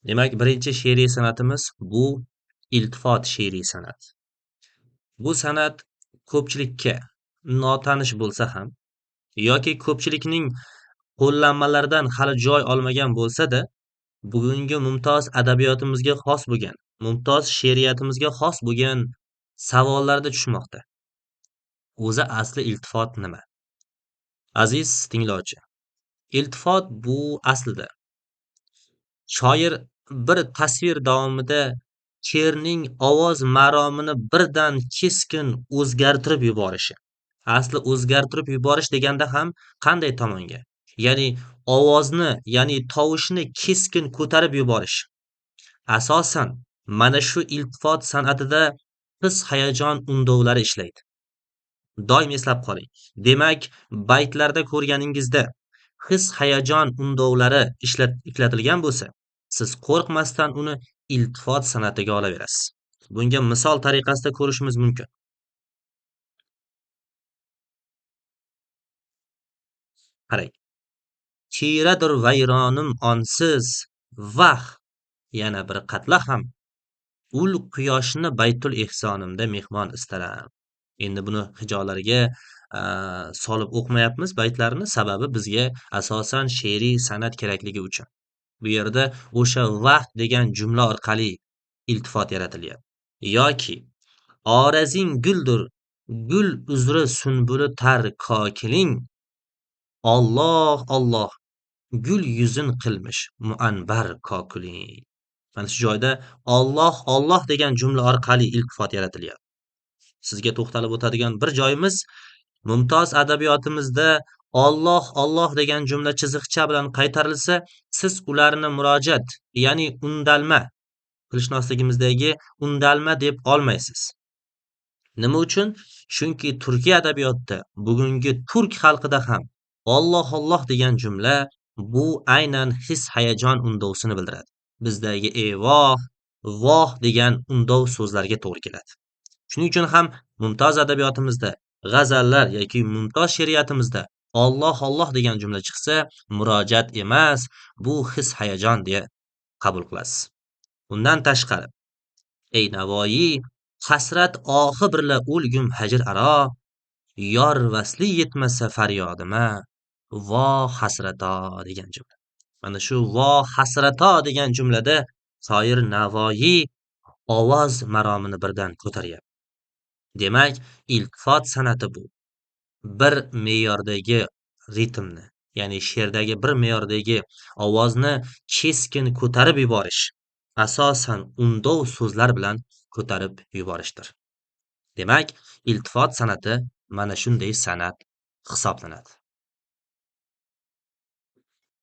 Demak, birinchi she'riy san'atimiz bu iltifot she'riy san'at. Bu san'at ko'pchilikka notanish bo'lsa ham yoki ko'pchilikning qo'llanmalaridan hali joy olmagan bo'lsa-da, bugungi mumtoz adabiyotimizga xos bo'lgan, mumtoz she'riyatimizga xos bo'lgan savollarda tushmoqda. O'zi asli iltifot nima? Aziz tinglovchi, iltifot bu aslida shoir bir tasvir davomida she'rning ovoz maromini birdan keskin o'zgartirib yuborishi. Asli o'zgartirib yuborish deganda ham qanday tomonga? Ya'ni ovozni, ya'ni tovushni keskin ko'tarib yuborish. Asosan mana shu iltifot san'atida his-hayajon undovlari ishlaydi. Doim eslab qoling. Demak, baytlarda ko'rganingizda his-hayajon undovlari ishlatilgan bo'lsa, siz qo'rqmasdan uni iltifot san'atiga olaverasiz. Bunga misol tariqasida ko'rishimiz mumkin. Qarang. Chiradir vayronim onsiz, vah, yana bir qatla ham ul quyoshni baytul ehsonimda mehmon istaram. Endi buni hijolariga solib o'qimayapmiz baytlarni, sababi bizga asosan she'riy san'at kerakligi uchun. Bu yerda o'sha vaqt degan jumla orqali iltifot yaratilyapti. Yoki orazing guldir, gul uzri sunbuli tar kokiling, Alloh Alloh gul yuzin qilmish muanbar kokiling. Mana shu joyda Alloh Alloh degan jumla orqali iltifot yaratilyapti. Sizga to'xtalib o'tadigan bir joyimiz mumtoz adabiyotimizda Alloh Alloh degan jumla chiziqcha bilan qaytarilsa, siz ularni murojaat, ya'ni undalma, qilishnosligimizdagi undalma deb olmaysiz. Nima uchun? Chunki turkiy adabiyotda bugungi turk xalqida ham Alloh Alloh degan jumla bu aynan his-hayajon undovsini bildiradi. Bizdagi voh, voh degan undov so'zlarga to'g'ri keladi. Shuning uchun ham mumtoz adabiyotimizda, g'azallar yoki mumtoz she'riyatimizda Alloh Alloh degan jumla chiqsa, murojaat emas, bu his-hayajon deya qabul qilasiz. Undan tashqari, ey Navoiy, hasrat ohi birla o'lgum hajr aro, yor vasli yetmasa faryodima, voh hasrato degan jumla. Mana shu voh hasrato degan jumlada shoir Navoiy ovoz maromini birdan ko'taryapti. Demak, iltifot san'ati bu bir me'yordagi ritmni, ya'ni she'rdagi bir me'yordagi ovozni keskin ko'tarib yuborish, asosan undov so'zlar bilan ko'tarib yuborishdir. Demak, iltifot san'ati mana shunday san'at hisoblanadi.